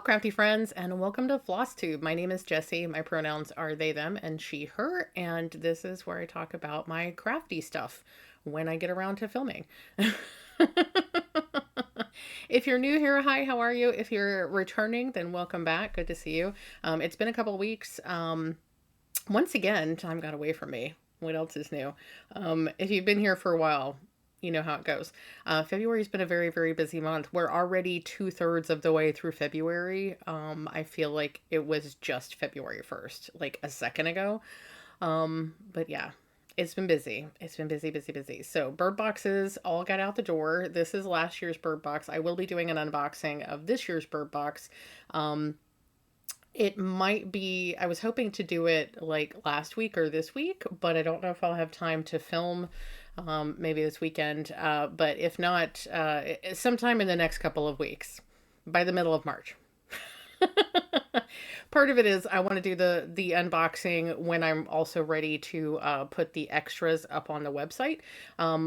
crafty friends, and welcome to Flosstube. My name is Jessi. My pronouns are they, them, and she, her, and this is where I talk about my crafty stuff when I get around to filming. If you're new here, hi, how are you? If you're returning, then welcome back. Good to see you. It's been a couple of weeks. Once again, time got away from me. What else is new? If you've been here for a while, you know how it goes. February's been a very, very busy month. We're already 2/3 of the way through February. I feel like it was just February 1st, like a second ago. But yeah, it's been busy. It's been busy, busy, busy. So bird boxes all got out the door. This is last year's bird box. I will be doing an unboxing of this year's bird box. It might be, I was hoping to do it like last week or this week, but I don't know if I'll have time to film maybe this weekend. But if not, sometime in the next couple of weeks, by the middle of March. Part of it is I want to do the unboxing when I'm also ready to put the extras up on the website,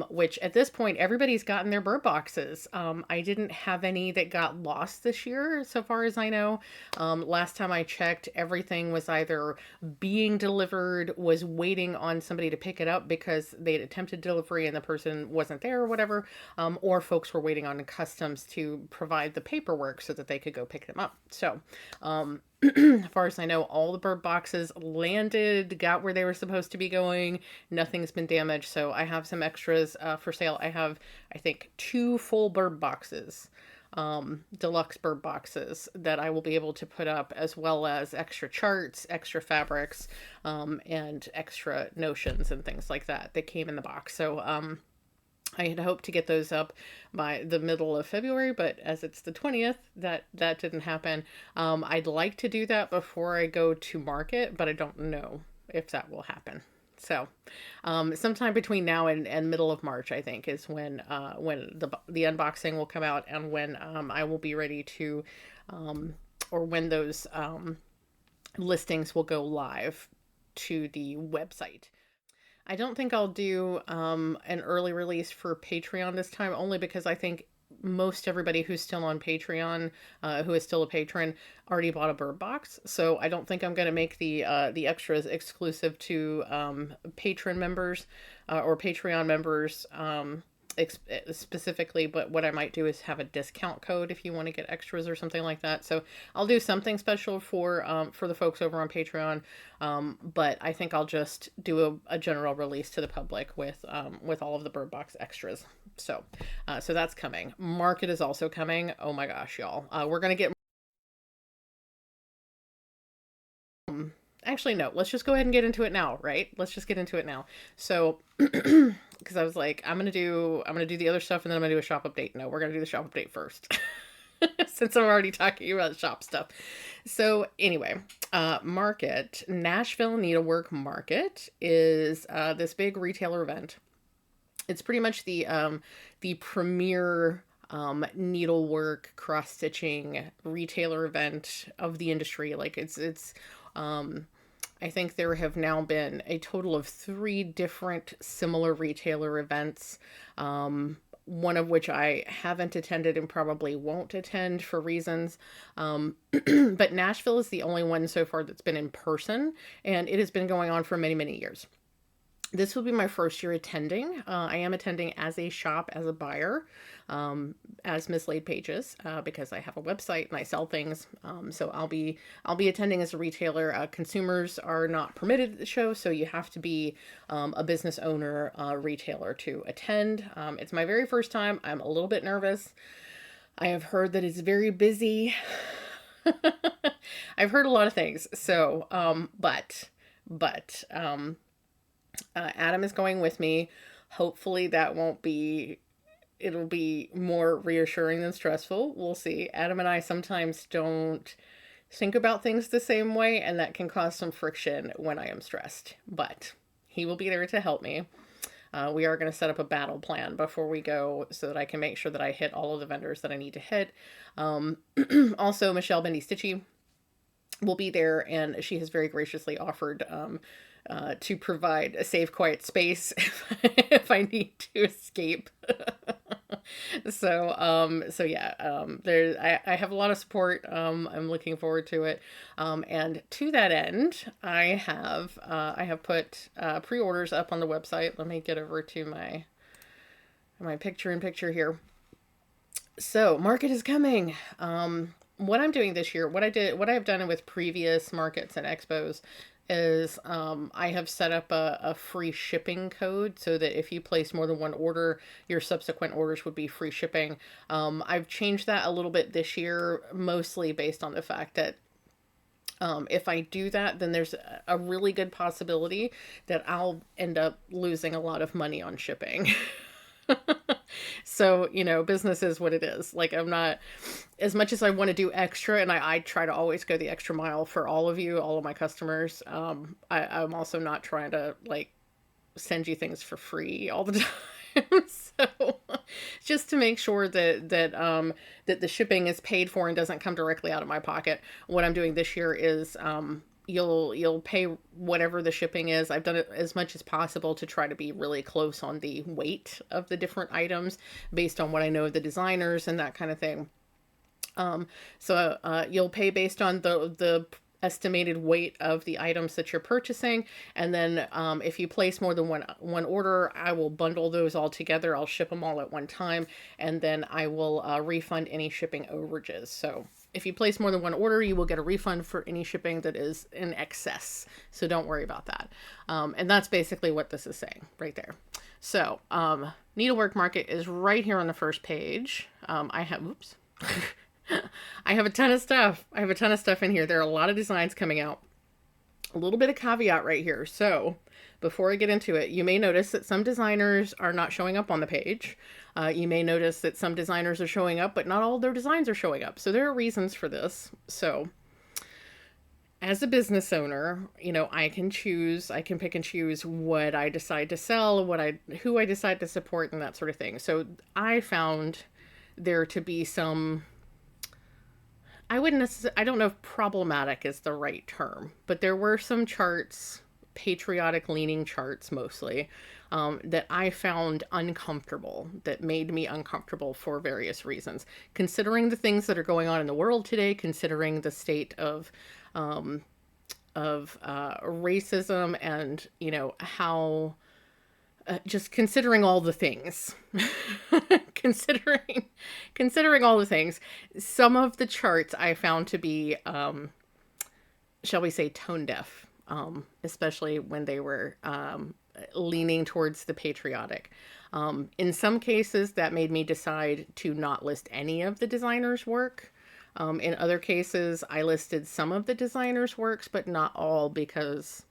which at this point everybody's gotten their bird boxes. I didn't have any that got lost this year, so far as I know. Last time I checked, everything was either being delivered, was waiting on somebody to pick it up because they'd attempted delivery and the person wasn't there or whatever, or folks were waiting on customs to provide the paperwork so that they could go pick them up. So, as far as I know, all the bird boxes landed, got where they were supposed to be going. Nothing's been damaged. So I have some extras for sale. I have, I think, 2 full bird boxes, deluxe bird boxes that I will be able to put up, as well as extra charts, extra fabrics, and extra notions and things like that that came in the box. So, I had hoped to get those up by the middle of February, but as it's the 20th, that didn't happen. I'd like to do that before I go to market, but I don't know if that will happen. So, sometime between now and middle of March, I think, is when the unboxing will come out, and when I will be ready to, or when those listings will go live to the website. I don't think I'll do an early release for Patreon this time, only because I think most everybody who's still on Patreon, who is still a patron, already bought a bird box. So I don't think I'm going to make the extras exclusive to patron members or Patreon members specifically. But what I might do is have a discount code if you want to get extras or something like that. So I'll do something special for the folks over on Patreon. But I think I'll just do a general release to the public with all of the bird box extras. So so that's coming. Market is also coming. Oh my gosh, y'all. We're gonna get. Actually, no, let's just go ahead and get into it now, right? Let's just get into it now. So, because I was like, I'm gonna do the other stuff and then I'm gonna do a shop update. No, we're gonna do the shop update first. Since I'm already talking about shop stuff. So anyway, Market, Nashville Needlework Market is this big retailer event. It's pretty much the premier needlework cross stitching retailer event of the industry. Like it's I think there have now been a total of 3 different similar retailer events, one of which I haven't attended and probably won't attend for reasons. But Nashville is the only one so far that's been in person, and it has been going on for many, many years. This will be my first year attending. I am attending as a shop, as a buyer, as Mislaid Pages, because I have a website and I sell things. So I'll be attending as a retailer. Consumers are not permitted at the show, so you have to be a business owner, retailer to attend. It's my very first time. I'm a little bit nervous. I have heard that it's very busy. I've heard a lot of things. So, Adam is going with me. Hopefully that won't be, it'll be more reassuring than stressful. We'll see. Adam and I sometimes don't think about things the same way, and that can cause some friction when I am stressed. But he will be there to help me. We are going to set up a battle plan before we go so that I can make sure that I hit all of the vendors that I need to hit. Also, Michelle Bendy Stitchy will be there, and she has very graciously offered to provide a safe, quiet space if I need to escape. So yeah, there I have a lot of support. I'm looking forward to it. And to that end, I have put pre-orders up on the website. Let me get over to my picture in picture here. So market is coming. What I'm doing this year, what I've done with previous markets and expos is I have set up a free shipping code so that if you place more than one order, your subsequent orders would be free shipping. I've changed that a little bit this year, mostly based on the fact that if I do that, then there's a really good possibility that I'll end up losing a lot of money on shipping. So, business is what it is. Like, I'm not, as much as I want to do extra, and I try to always go the extra mile for all of you, all of my customers. I'm also not trying to like send you things for free all the time. So just to make sure that the shipping is paid for and doesn't come directly out of my pocket, what I'm doing this year is you'll pay whatever the shipping is. I've done it as much as possible to try to be really close on the weight of the different items based on what I know of the designers and that kind of thing. So you'll pay based on the estimated weight of the items that you're purchasing, and then if you place more than one order, I will bundle those all together. I'll ship them all at one time, and then I will refund any shipping overages. So if you place more than one order, you will get a refund for any shipping that is in excess. So don't worry about that. And that's basically what this is saying right there. So Needlework Market is right here on the first page. I have, oops. I have a ton of stuff. I have a ton of stuff in here. There are a lot of designs coming out. A little bit of caveat right here. So before I get into it, you may notice that some designers are not showing up on the page. You may notice that some designers are showing up, but not all their designs are showing up. So there are reasons for this. So as a business owner, I can pick and choose what I decide to sell, who I decide to support, and that sort of thing. So I found there to be some, I don't know if problematic is the right term, but there were some charts, patriotic leaning charts mostly, that I found uncomfortable, that made me uncomfortable for various reasons. Considering the things that are going on in the world today, considering the state of racism and, how just considering all the things, considering all the things, some of the charts I found to be, shall we say, tone deaf, especially when they were leaning towards the patriotic. In some cases, that made me decide to not list any of the designers' work. In other cases, I listed some of the designers' works, but not all, because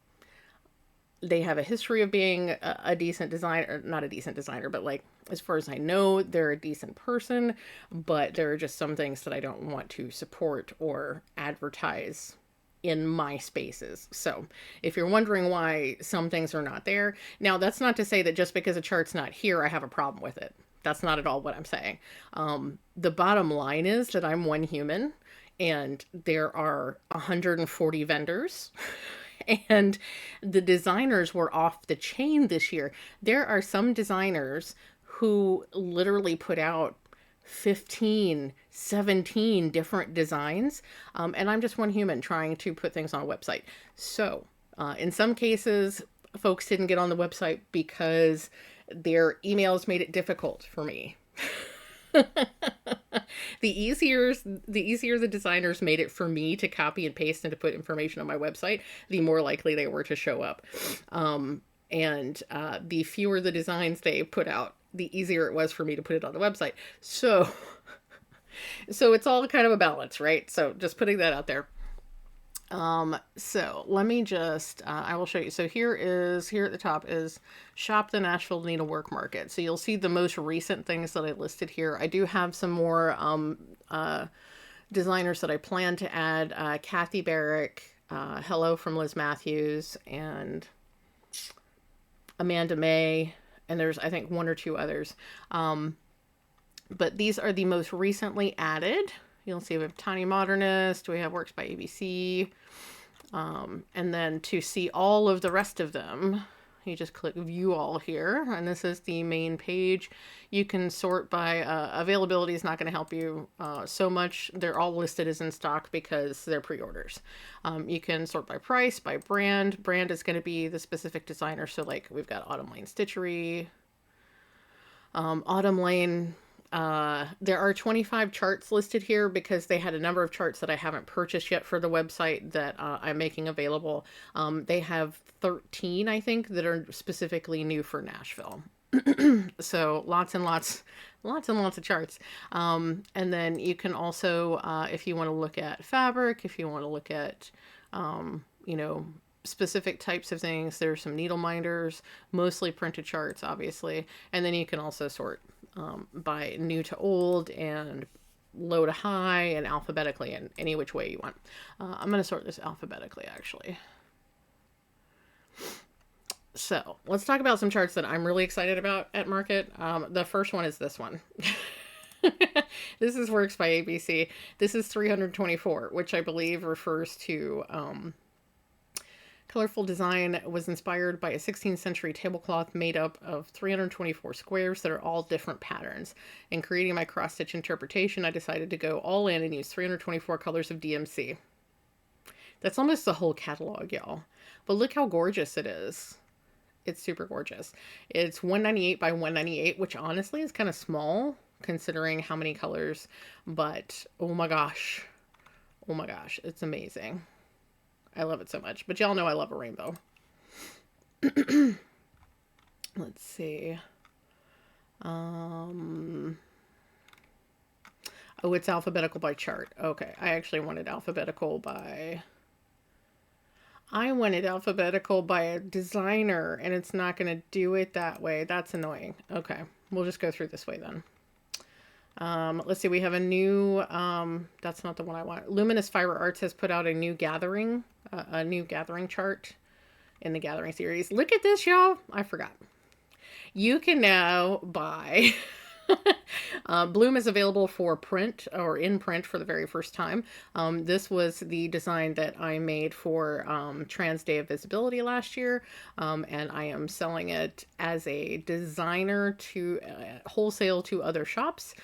they have a history of being a decent designer, not a decent designer, but like, as far as I know, they're a decent person, but there are just some things that I don't want to support or advertise in my spaces. So if you're wondering why some things are not there, now that's not to say that just because a chart's not here, I have a problem with it. That's not at all what I'm saying. The bottom line is that I'm one human and there are 140 vendors. And the designers were off the chain this year. There are some designers who literally put out 15, 17 different designs. And I'm just one human trying to put things on a website. So in some cases, folks didn't get on the website because their emails made it difficult for me. The easier the designers made it for me to copy and paste and to put information on my website, the more likely they were to show up. And the fewer the designs they put out, the easier it was for me to put it on the website. So it's all kind of a balance, right? So just putting that out there. So let me just, I will show you. So here at the top is Shop the Nashville Needlework Market. So you'll see the most recent things that I listed here. I do have some more, designers that I plan to add, Kathy Barrick, Hello from Liz Matthews, and Amanda May, and there's, I think, one or two others. But these are the most recently added. You'll see we have Tiny Modernist, we have Works by ABC, and then to see all of the rest of them, You just click view all here, and this is the main page. You can sort by availability is not going to help you so much. They're all listed as in stock because they're pre-orders. You can sort by price, by brand. Brand is going to be the specific designer. So like we've got Autumn Lane Stitchery, Autumn Lane. There are 25 charts listed here because they had a number of charts that I haven't purchased yet for the website that I'm making available. They have 13, I think, that are specifically new for Nashville. So lots and lots of charts. And then you can also, if you want to look at fabric, if you want to look at, you know, specific types of things, there's some needle minders, mostly printed charts, obviously. And then you can also sort by new to old and low to high and alphabetically in any which way you want. I'm going to sort this alphabetically, actually. So let's talk about some charts that I'm really excited about at market. The first one is this one. This is Works by ABC. This is 324, which I believe refers to colorful design. Was inspired by a 16th century tablecloth made up of 324 squares that are all different patterns. In creating my cross-stitch interpretation, I decided to go all in and use 324 colors of DMC. That's almost the whole catalog, y'all. But look how gorgeous it is. It's super gorgeous. It's 198 by 198, which honestly is kind of small considering how many colors, but oh my gosh, it's amazing. I love it so much, but y'all know I love a rainbow. Let's see. Oh, it's alphabetical by chart. Okay, I actually wanted alphabetical by... I wanted alphabetical by a designer, and it's not going to do it that way. That's annoying. Okay, we'll just go through this way then. Let's see, we have a new, that's not the one I want. Luminous Fiber Arts has put out a new gathering chart in the gathering series. Look at this, y'all. I forgot. You can now buy... Bloom is available for print or in print for the very first time. This was the design that I made for Trans Day of Visibility last year, and I am selling it as a designer to wholesale to other shops.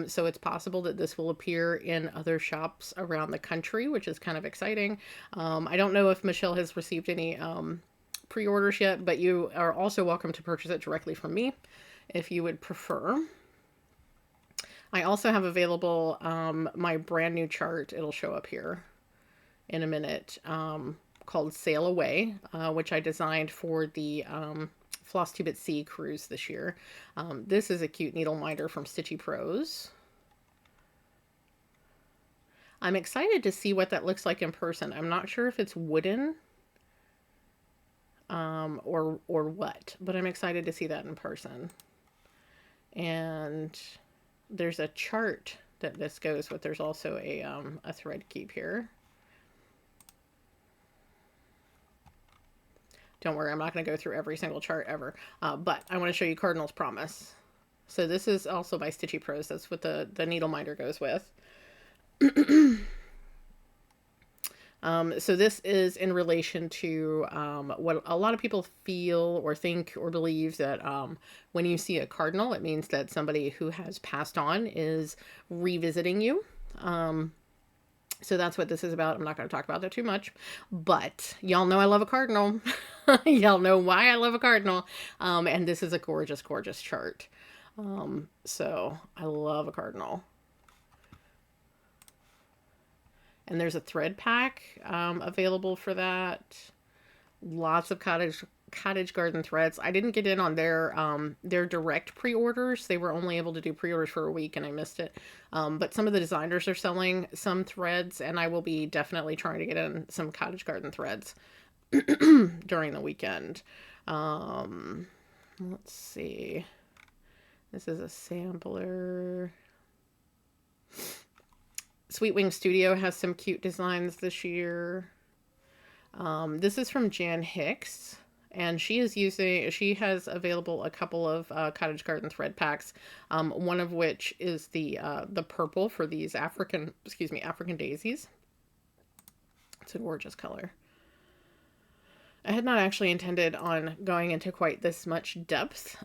So it's possible that this will appear in other shops around the country, which is kind of exciting. I don't know if Michelle has received any pre-orders yet, but you are also welcome to purchase it directly from me if you would prefer. I also have available my brand new chart. It'll show up here in a minute, called Sail Away, which I designed for the Flosstube at Sea cruise this year. This is a cute needle minder from Stitchy Pros. I'm excited to see what that looks like in person. I'm not sure if it's wooden or what, but I'm excited to see that in person. And there's a chart that this goes with. There's also a thread keep here. Don't worry, I'm not going to go through every single chart ever, but I want to show you Cardinal's Promise. So this is also by Stitchy Pros. That's what the needle minder goes with. So this is in relation to what a lot of people feel or think or believe, that when you see a cardinal, it means that somebody who has passed on is revisiting you. So that's what this is about. I'm not going to talk about that too much, but y'all know I love a cardinal. Y'all know why I love a cardinal. And this is a gorgeous, gorgeous chart. So I love a cardinal. And there's a thread pack available for that. Lots of cottage garden threads. I didn't get in on their direct pre-orders. They were only able to do pre-orders for a week and I missed it. But some of the designers are selling some threads, and I will be definitely trying to get in some cottage garden threads during the weekend. Let's see. This is a sampler. Sweet Wing Studio has some cute designs this year. This is from Jan Hicks, and she has available a couple of cottage garden thread packs. One of which is the purple for these African daisies. It's a gorgeous color. I had not actually intended on going into quite this much depth.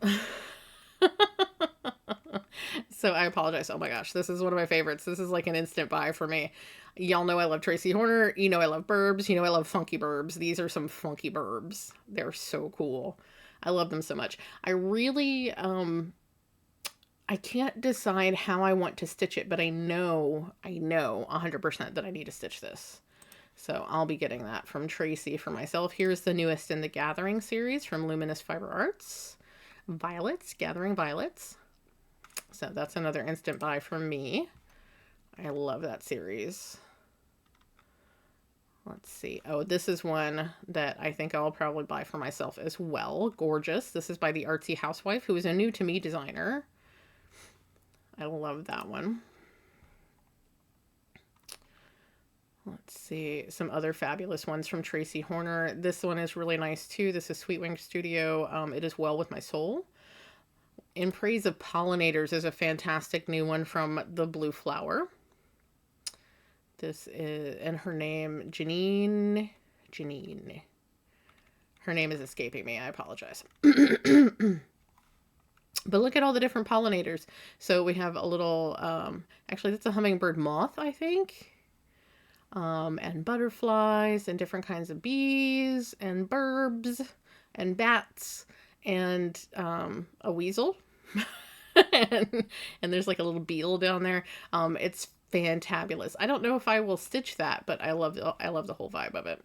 So I apologize. Oh my gosh, this is one of my favorites. This is like an instant buy for me. Y'all know I love Tracy Horner. You know I love burbs. You know I love funky burbs. These are some funky burbs. They're so cool. I love them so much. I really I can't decide how I want to stitch it, but I know 100% that I need to stitch this. So I'll be getting that from Tracy for myself. Here's the newest in the Gathering series from Luminous Fiber Arts. Violets, Gathering Violets. So that's another instant buy from me. I love that series. Let's see. Oh, this is one that I think I'll probably buy for myself as well. Gorgeous. This is by the Artsy Housewife, who is a new to me designer. I love that one. Let's see, some other fabulous ones from Tracy Horner. This one is really nice too. This is Sweet Wing Studio. It is Well With My Soul. In Praise of Pollinators is a fantastic new one from the Blue Flower. This is, and her name, Janine. Her name is escaping me. I apologize. But look at all the different pollinators. So we have a little, actually that's a hummingbird moth, I think. And butterflies and different kinds of bees and burbs and bats and a weasel. and there's like a little beetle down there. It's fantabulous. I don't know if I will stitch that, but I love the whole vibe of it.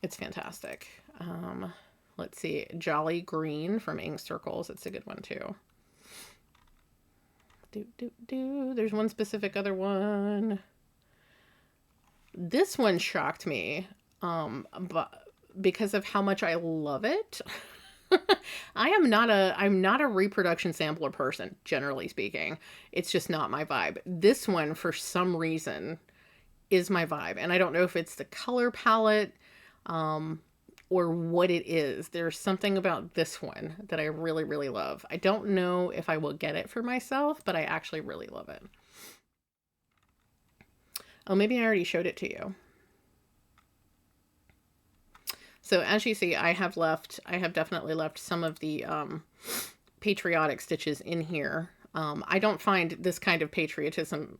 It's fantastic. Let's see, Jolly Green from Ink Circles. It's a good one too. There's one specific other one. This one shocked me, but because of how much I love it. I'm not a reproduction sampler person, generally speaking. It's just not my vibe. This one, for some reason, is my vibe. And I don't know if it's the color palette, or what it is. There's something about this one that I really, really love. I don't know if I will get it for myself, but I actually really love it. Oh, maybe I already showed it to you. So as you see, I have definitely left some of the patriotic stitches in here. I don't find this kind of patriotism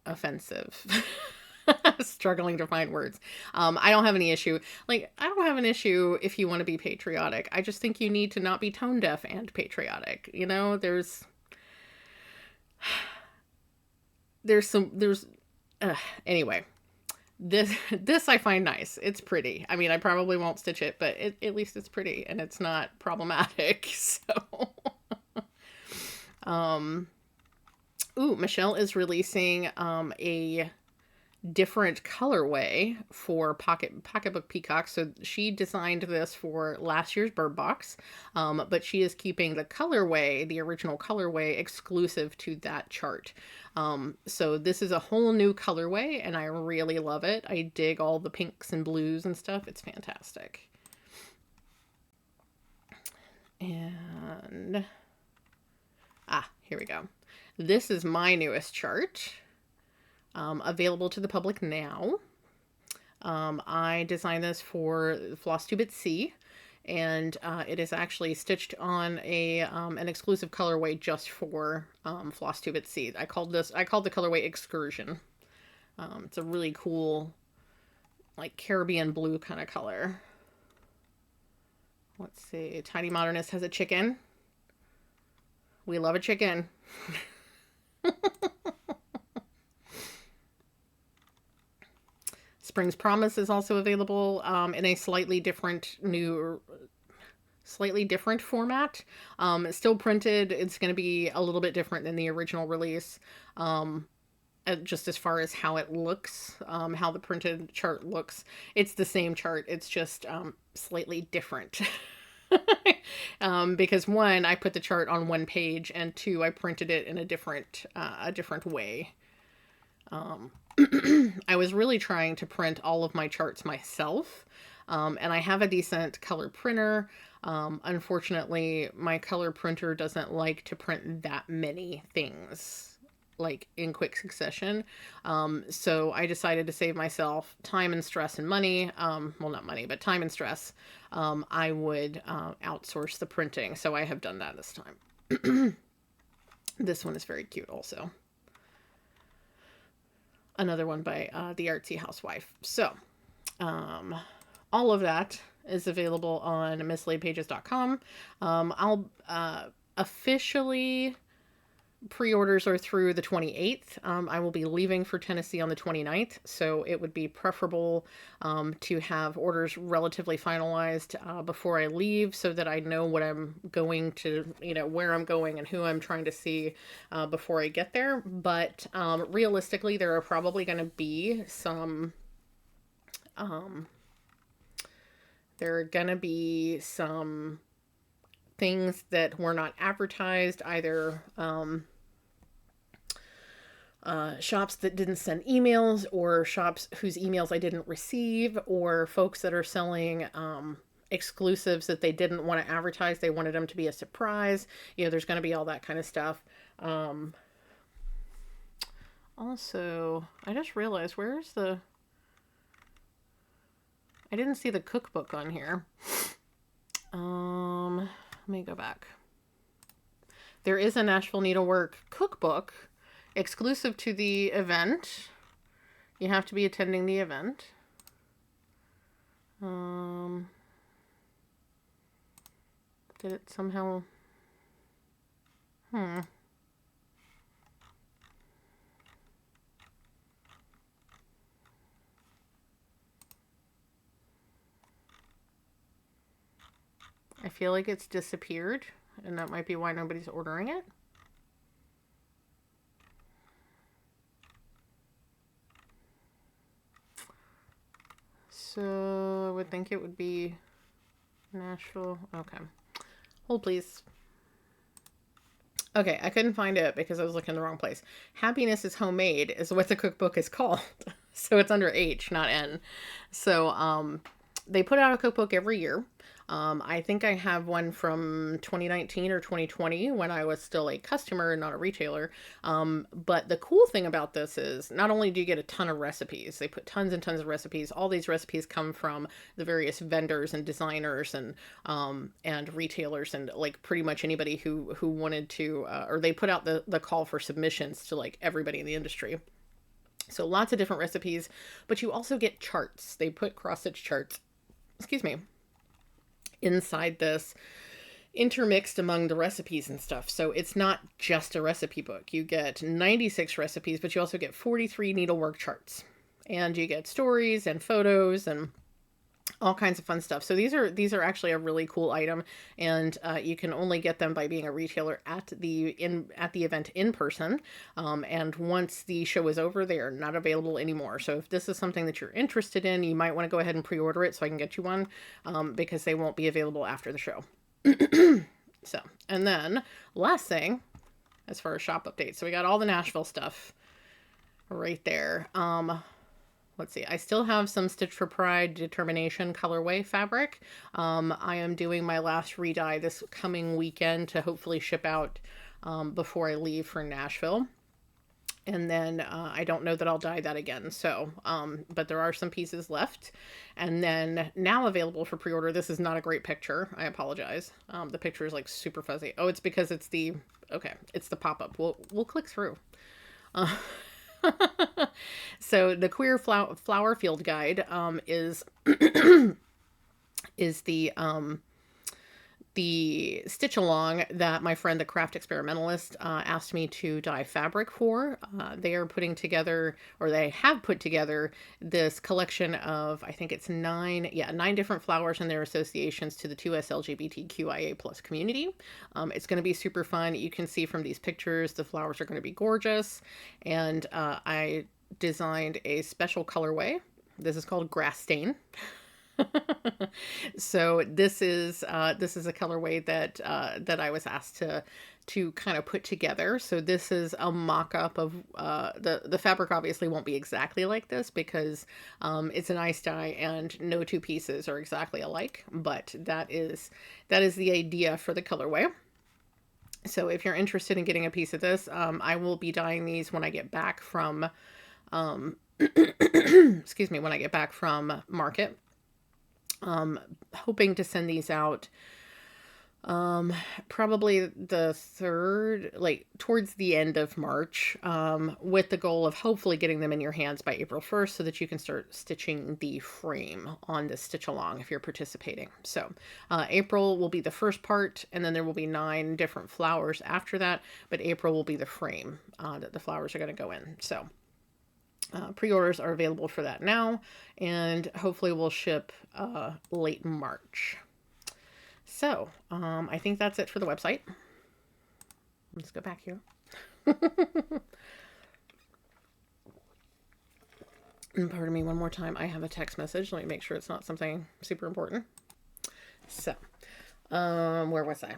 offensive. Struggling to find words. I don't have any issue. Like, I don't have an issue if you want to be patriotic. I just think you need to not be tone deaf and patriotic. You know, anyway, this I find nice. It's pretty. I mean, I probably won't stitch it, but at least it's pretty and it's not problematic. So, ooh, Michelle is releasing a different colorway for Pocketbook Peacock. So she designed this for last year's Bird Box, but she is keeping the colorway, the original colorway, exclusive to that chart. So this is a whole new colorway, and I really love it. I dig all the pinks and blues and stuff. It's fantastic. And here we go. This is my newest chart. Available to the public now. I designed this for Flosstube at Sea, and it is actually stitched on an exclusive colorway just for Flosstube at Sea. I called the colorway Excursion. It's a really cool, like Caribbean blue kind of color. Let's see. Tiny Modernist has a chicken. We love a chicken. Spring's Promise is also available in a slightly different format. Still printed. It's going to be a little bit different than the original release, just as far as how it looks, how the printed chart looks. It's the same chart. It's just slightly different. Because one, I put the chart on one page, and two, I printed it in a different way. I was really trying to print all of my charts myself, and I have a decent color printer. Unfortunately, my color printer doesn't like to print that many things like in quick succession. So I decided to save myself time and stress and money. Well, not money, but time and stress. I would outsource the printing. So I have done that this time. This one is very cute also. Another one by the Artsy Housewife. So all of that is available on misslaidpages.com. I'll officially pre-orders are through the 28th. I will be leaving for Tennessee on the 29th, so it would be preferable to have orders relatively finalized before I leave so that I know what I'm going to, where I'm going and who I'm trying to see before I get there. But realistically, there are probably going to be some things that were not advertised, either shops that didn't send emails, or shops whose emails I didn't receive, or folks that are selling exclusives that they didn't want to advertise. They wanted them to be a surprise. There's going to be all that kind of stuff. Also, I just realized, I didn't see the cookbook on here. Let me go back. There is a Nashville Needlework cookbook exclusive to the event. You have to be attending the event. Did it somehow... I feel like it's disappeared, and that might be why nobody's ordering it. So I would think it would be Nashville. Okay. Hold, please. Okay, I couldn't find it because I was looking in the wrong place. Happiness is Homemade is what the cookbook is called. So it's under H, not N. So they put out a cookbook every year. I think I have one from 2019 or 2020 when I was still a customer and not a retailer. But the cool thing about this is not only do you get a ton of recipes, they put tons and tons of recipes. All these recipes come from the various vendors and designers and retailers and like pretty much anybody who wanted to, or they put out the call for submissions to like everybody in the industry. So lots of different recipes, but you also get charts. They put cross-stitch charts, excuse me, inside this, intermixed among the recipes and stuff. So it's not just a recipe book. You get 96 recipes, but you also get 43 needlework charts, and you get stories and photos and all kinds of fun stuff. So these are actually a really cool item, and you can only get them by being a retailer at the event in person. And once the show is over, they are not available anymore. So if this is something that you're interested in, you might want to go ahead and pre-order it so I can get you one, because they won't be available after the show. So, and then last thing, as far as shop updates, so we got all the Nashville stuff right there. Let's see. I still have some Stitch for Pride Determination colorway fabric. I am doing my last re-dye this coming weekend to hopefully ship out before I leave for Nashville. And then I don't know that I'll dye that again. So, but there are some pieces left. And then now available for pre-order. This is not a great picture. I apologize. The picture is like super fuzzy. Oh, it's because it's the pop-up. We'll click through. So the Queer Flower Field Guide is is the stitch along that my friend the Craft Experimentalist asked me to dye fabric for. They are putting together, or they have put together, this collection of, I think it's 9 different flowers and their associations to the 2S LGBTQIA plus community. It's going to be super fun. You can see from these pictures the flowers are going to be gorgeous, and I designed a special colorway. This is called Grass Stain. So this is a colorway that I was asked to kind of put together. So this is a mock-up of the fabric. Obviously won't be exactly like this because it's an ice dye and no two pieces are exactly alike, but that is the idea for the colorway. So if you're interested in getting a piece of this, I will be dyeing these when I get back from, excuse me, when I get back from market. Hoping to send these out probably the third, like towards the end of March, with the goal of hopefully getting them in your hands by April 1st so that you can start stitching the frame on the stitch along if you're participating. So April will be the first part, and then there will be 9 different flowers after that, but April will be the frame that the flowers are going to go in. So pre-orders are available for that now, and hopefully we'll ship late March. So, I think that's it for the website. Let's go back here. And pardon me one more time. I have a text message. Let me make sure it's not something super important. So, where was I?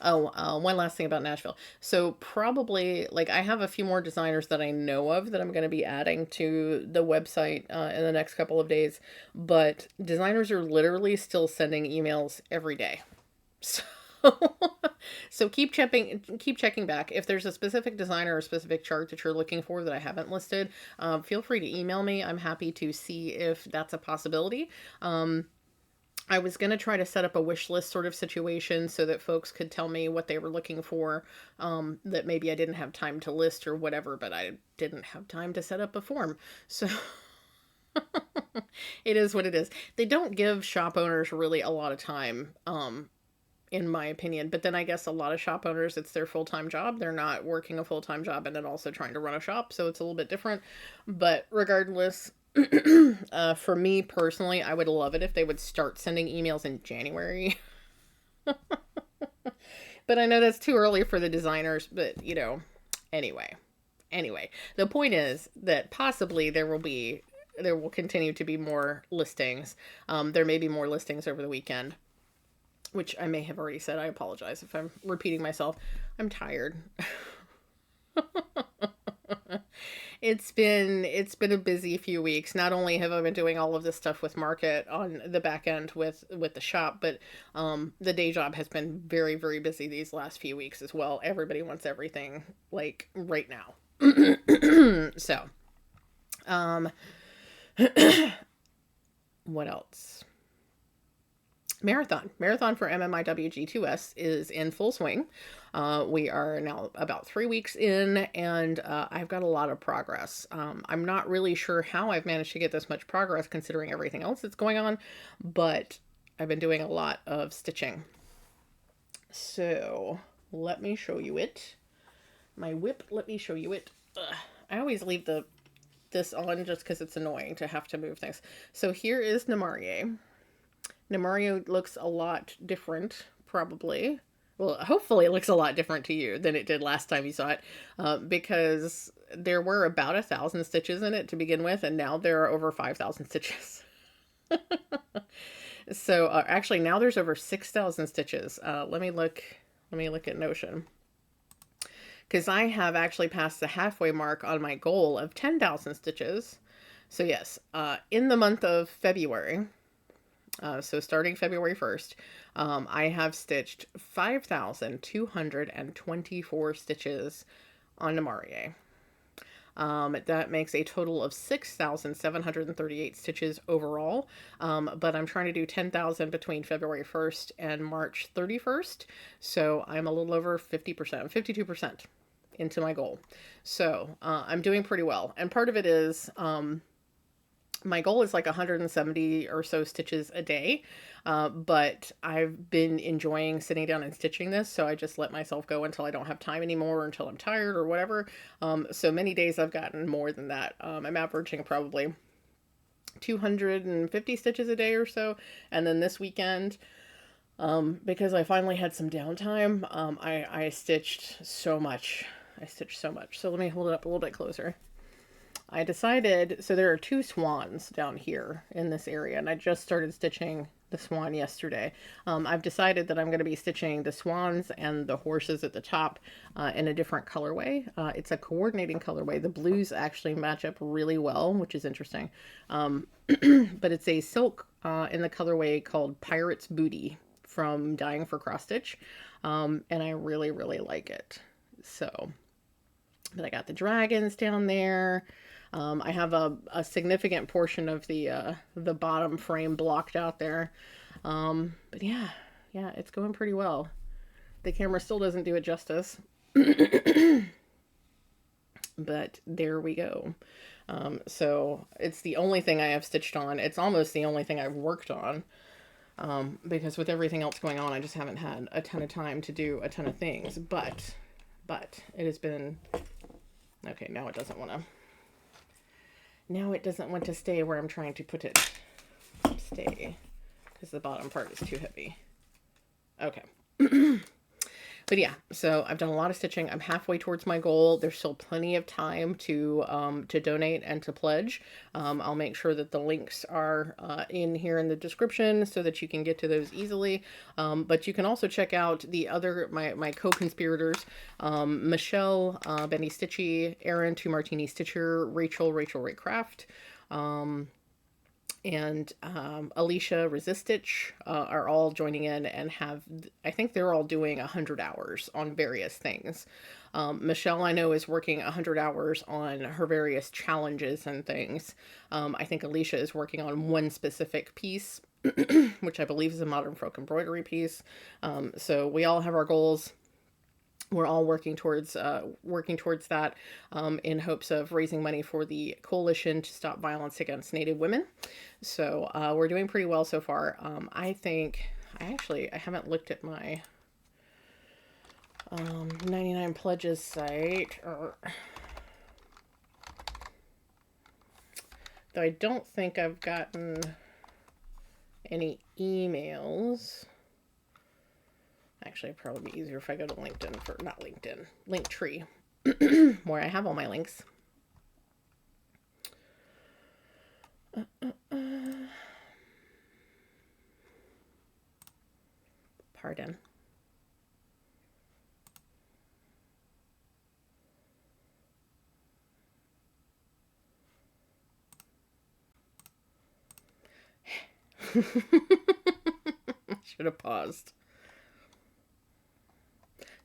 One last thing about Nashville. So probably, like, I have a few more designers that I know of that I'm going to be adding to the website in the next couple of days, but designers are literally still sending emails every day. So, so keep checking back. If there's a specific designer or specific chart that you're looking for that I haven't listed, feel free to email me. I'm happy to see if that's a possibility. I was going to try to set up a wish list sort of situation so that folks could tell me what they were looking for, that maybe I didn't have time to list or whatever, but I didn't have time to set up a form. So it is what it is. They don't give shop owners really a lot of time, in my opinion. But then I guess a lot of shop owners, it's their full-time job. They're not working a full-time job and then also trying to run a shop. So it's a little bit different. But regardless, for me personally, I would love it if they would start sending emails in January. But I know that's too early for the designers, but you know, anyway, the point is that possibly there will continue to be more listings. There may be more listings over the weekend, which I may have already said. I apologize if I'm repeating myself. I'm tired. It's been a busy few weeks. Not only have I been doing all of this stuff with market on the back end with the shop, but the day job has been very, very busy these last few weeks as well. Everybody wants everything like right now. So, what else? Marathon for MMIWG2S is in full swing. We are now about 3 weeks in, and I've got a lot of progress. I'm not really sure how I've managed to get this much progress considering everything else that's going on, but I've been doing a lot of stitching. So let me show you it. My whip, let me show you it. I always leave this on just because it's annoying to have to move things. So here is Namarie. Namarie looks a lot different, probably. Well, hopefully it looks a lot different to you than it did last time you saw it, because there were about 1,000 stitches in it to begin with, and now there are over 5,000 stitches. So actually now there's over 6,000 stitches. Let me look at Notion, because I have actually passed the halfway mark on my goal of 10,000 stitches. So yes, in the month of February, so starting February 1st, I have stitched 5,224 stitches on Namarie. That makes a total of 6,738 stitches overall. But I'm trying to do 10,000 between February 1st and March 31st. So I'm a little over 50%, 52% into my goal. So I'm doing pretty well. And part of it is, my goal is like 170 or so stitches a day, but I've been enjoying sitting down and stitching this, so I just let myself go until I don't have time anymore, or until I'm tired or whatever. So many days I've gotten more than that. I'm averaging probably 250 stitches a day or so, and then this weekend, because I finally had some downtime, I stitched so much. So let me hold it up a little bit closer. I decided, so there are 2 swans down here in this area, and I just started stitching the swan yesterday. I've decided that I'm going to be stitching the swans and the horses at the top in a different colorway. It's a coordinating colorway. The blues actually match up really well, which is interesting. But it's a silk in the colorway called Pirate's Booty from dyeing for cross stitch. And I really, really like it. So, but I got the dragons down there. I have a significant portion of the bottom frame blocked out there. But yeah, it's going pretty well. The camera still doesn't do it justice. But there we go. So it's the only thing I have stitched on. It's almost the only thing I've worked on. Because with everything else going on, I just haven't had a ton of time to do a ton of things. But it has been... Okay, now it doesn't want to stay where I'm trying to put it. Stay. Because the bottom part is too heavy. Okay. But yeah, so I've done a lot of stitching. I'm halfway towards my goal. There's still plenty of time to donate and to pledge. I'll make sure that the links are in here in the description so that you can get to those easily. But you can also check out the other, my co-conspirators, Michelle, Benny Stitchy, Erin, Two Martini Stitcher, Rachel Ray Craft, and Alicia Resistitch are all joining in and I think they're all doing 100 hours on various things. Michelle, I know, is working 100 hours on her various challenges and things. I think Alicia is working on one specific piece, which I believe is a modern folk embroidery piece. So we all have our goals. We're all working towards that in hopes of raising money for the coalition to stop violence against Native women. So we're doing pretty well so far. I haven't looked at my 99 Pledges site, though I don't think I've gotten any emails. Actually, it'd probably be easier if I go to LinkedIn not LinkedIn, Linktree, where I have all my links. Pardon. Should have paused.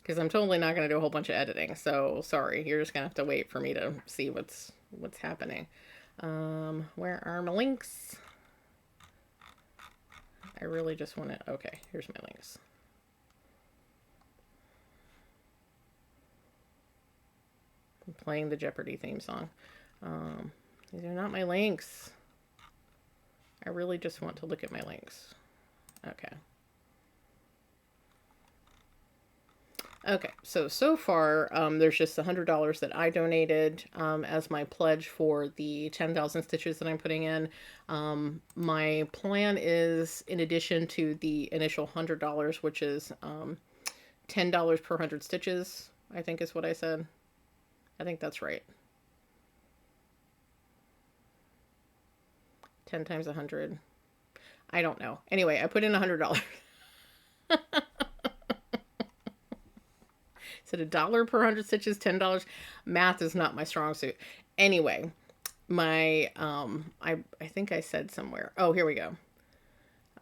Because I'm totally not going to do a whole bunch of editing. So, sorry. You're just going to have to wait for me to see what's happening. Where are my links? I really just want to... Okay, here's my links. I'm playing the Jeopardy theme song. These are not my links. I really just want to look at my links. Okay. Okay, so far, there's just $100 that I donated as my pledge for the 10,000 stitches that I'm putting in. My plan is, in addition to the initial $100, which is $10 per 100 stitches, I think is what I said. I think that's right. 10 times 100. I don't know. Anyway, I put in $100. Is it $1 per 100 stitches? $10? Math is not my strong suit. Anyway, my, I think I said somewhere. Oh, here we go.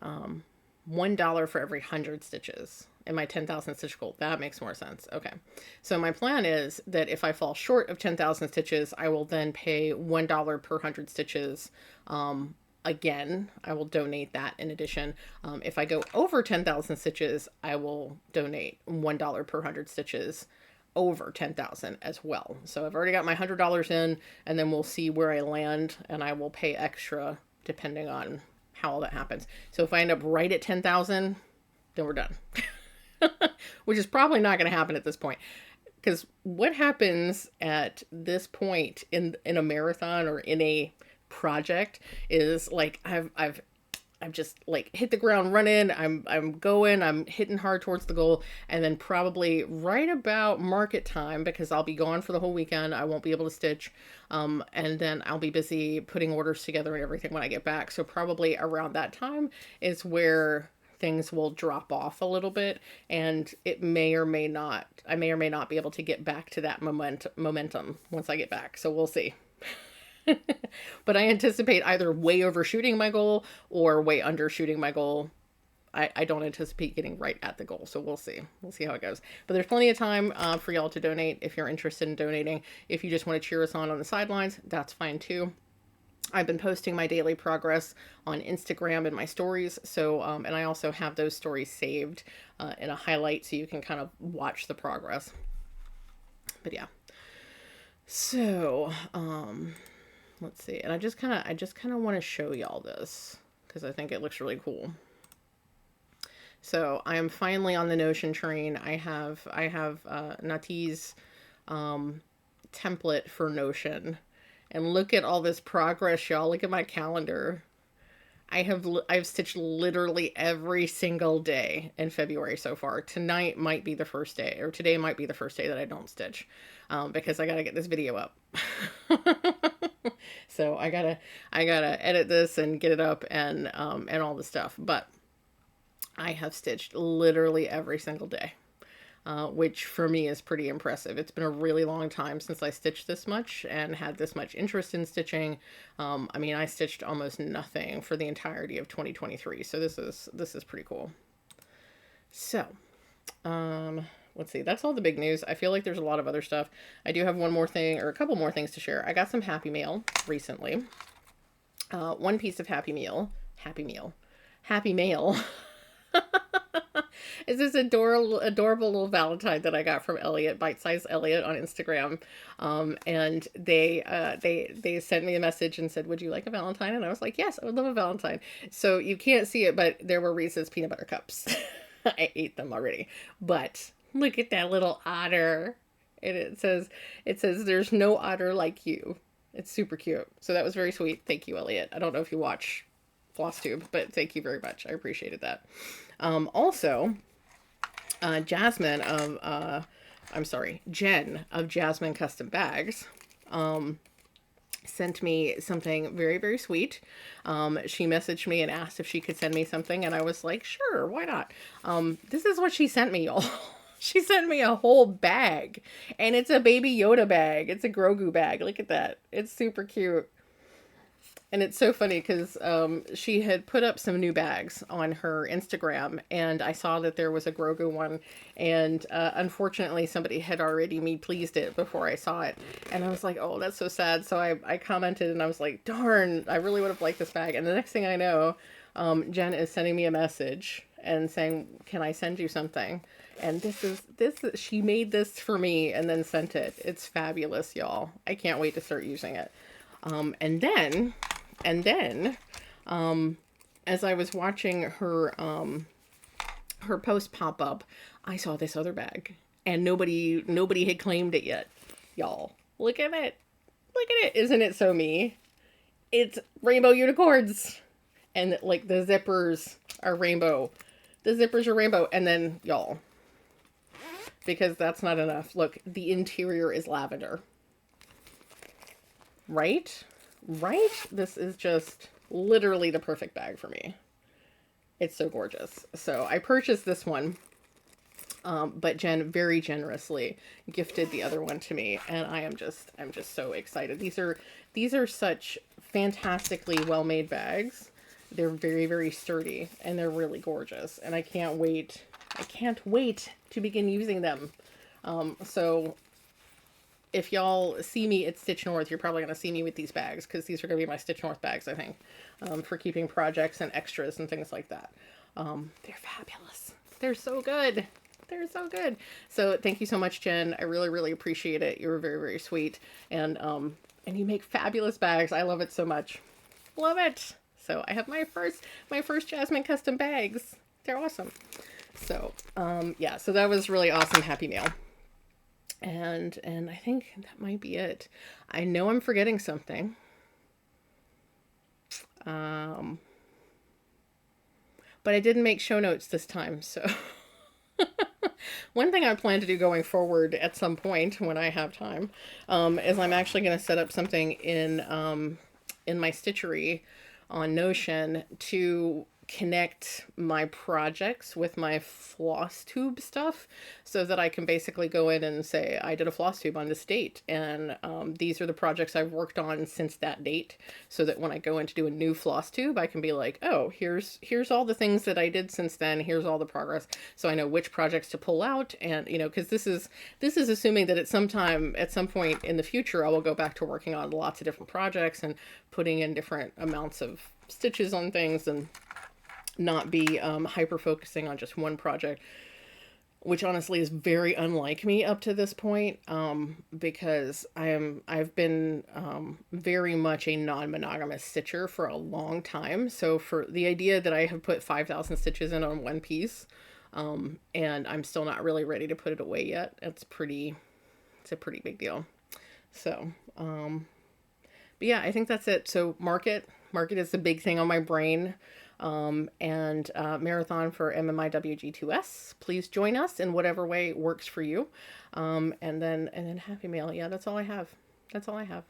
$1 for every 100 stitches in my 10,000 stitch goal. That makes more sense. Okay. So my plan is that if I fall short of 10,000 stitches, I will then pay $1 per 100 stitches. Again, I will donate that in addition. If I go over 10,000 stitches, I will donate $1 per 100 stitches over 10,000 as well. So I've already got my $100 in, and then we'll see where I land, and I will pay extra depending on how all that happens. So if I end up right at 10,000, then we're done. Which is probably not going to happen at this point. Because what happens at this point in a marathon or in a project is like I've just like hit the ground running. I'm going, I'm hitting hard towards the goal, and then probably right about market time, because I'll be gone for the whole weekend, I won't be able to stitch, and then I'll be busy putting orders together and everything when I get back. So probably around that time is where things will drop off a little bit, and I may or may not be able to get back to that momentum once I get back. So we'll see. But I anticipate either way overshooting my goal or way undershooting my goal I don't anticipate getting right at the goal. So we'll see. We'll see how it goes. But there's plenty of time for y'all to donate if you're interested in donating. If you just want to cheer us on the sidelines, that's fine too. I've been posting my daily progress on Instagram and my stories. So, and I also have those stories saved in a highlight so you can kind of watch the progress. But yeah. So, let's see. And I just kind of want to show y'all this because I think it looks really cool. So I am finally on the Notion train. I have Nati's template for Notion. And look at all this progress, y'all. Look at my calendar. I've stitched literally every single day in February so far. Tonight might be the first day, or today might be the first day that I don't stitch, because I gotta get this video up. So I gotta edit this and get it up and all the stuff. But I have stitched literally every single day. Which for me is pretty impressive. It's been a really long time since I stitched this much and had this much interest in stitching. I mean, I stitched almost nothing for the entirety of 2023. So this is pretty cool. So, let's see. That's all the big news. I feel like there's a lot of other stuff. I do have one more thing or a couple more things to share. I got some Happy Mail recently. One piece of Happy Mail is this adorable little Valentine that I got from Elliot, Bite Size Elliot on Instagram. And they sent me a message and said, would you like a Valentine? And I was like, yes, I would love a Valentine. So you can't see it, but there were Reese's peanut butter cups. I ate them already, but look at that little otter. And it says, there's no otter like you. It's super cute. So that was very sweet. Thank you, Elliot. I don't know if you watch Flosstube, but thank you very much. I appreciated that. Also, Jen of Jasmine Custom Bags, sent me something very, very sweet. She messaged me and asked if she could send me something, and I was like, sure, why not? This is what she sent me, y'all. She sent me a whole bag, and it's a Baby Yoda bag. It's a Grogu bag. Look at that. It's super cute. And it's so funny because she had put up some new bags on her Instagram, and I saw that there was a Grogu one, and unfortunately somebody had already me-pleased it before I saw it, and I was like, oh, that's so sad. So I commented, and I was like, darn, I really would have liked this bag. And the next thing I know, Jen is sending me a message and saying, can I send you something? And she made this for me and then sent it. It's fabulous, y'all. I can't wait to start using it. And then, as I was watching her post pop up, I saw this other bag, and nobody had claimed it yet. Y'all, look at it. Look at it. Isn't it so me? It's rainbow unicorns, and like the zippers are rainbow. The zippers are rainbow. And then y'all, because that's not enough. Look, the interior is lavender. Right? Right? This is just literally the perfect bag for me. It's so gorgeous. So I purchased this one, but Jen very generously gifted the other one to me, and I'm just so excited. These are such fantastically well-made bags. They're very, very sturdy, and they're really gorgeous, and I can't wait to begin using them. So if y'all see me at Stitch North, you're probably going to see me with these bags, because these are going to be my Stitch North bags, I think, for keeping projects and extras and things like that. They're fabulous. They're so good. They're so good. So thank you so much, Jen. I really, really appreciate it. You were very, very sweet. And you make fabulous bags. I love it so much. Love it. So I have my first Jasmine custom bags. They're awesome. So, yeah, so that was really awesome. Happy Mail. And I think that might be it. I know I'm forgetting something. But I didn't make show notes this time, so one thing I plan to do going forward at some point when I have time, is I'm actually going to set up something in my stitchery on Notion to connect my projects with my Flosstube stuff so that I can basically go in and say, I did a Flosstube on this date, and these are the projects I've worked on since that date, so that when I go in to do a new Flosstube, I can be like, oh, here's all the things that I did since then, here's all the progress, so I know which projects to pull out. And because this is assuming that at some point in the future, I will go back to working on lots of different projects and putting in different amounts of stitches on things, and not be hyper focusing on just one project, which honestly is very unlike me up to this point, because I've been very much a non-monogamous stitcher for a long time. So for the idea that I have put 5,000 stitches in on one piece, and I'm still not really ready to put it away yet, it's a pretty big deal. So but yeah, I think that's it. So market is the big thing on my brain. And marathon for MMIWG2S. Please join us in whatever way works for you. And then Happy Mail. Yeah, that's all I have. That's all I have.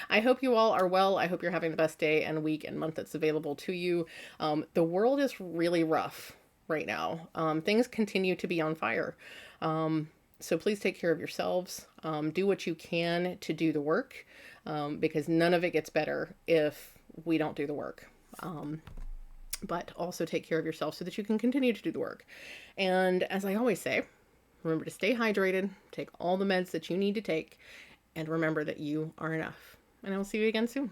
I hope you all are well. I hope you're having the best day and week and month that's available to you. The world is really rough right now. Things continue to be on fire. So please take care of yourselves. Do what you can to do the work, because none of it gets better if we don't do the work. But also take care of yourself so that you can continue to do the work. And as I always say, remember to stay hydrated, take all the meds that you need to take, and remember that you are enough. And I will see you again soon.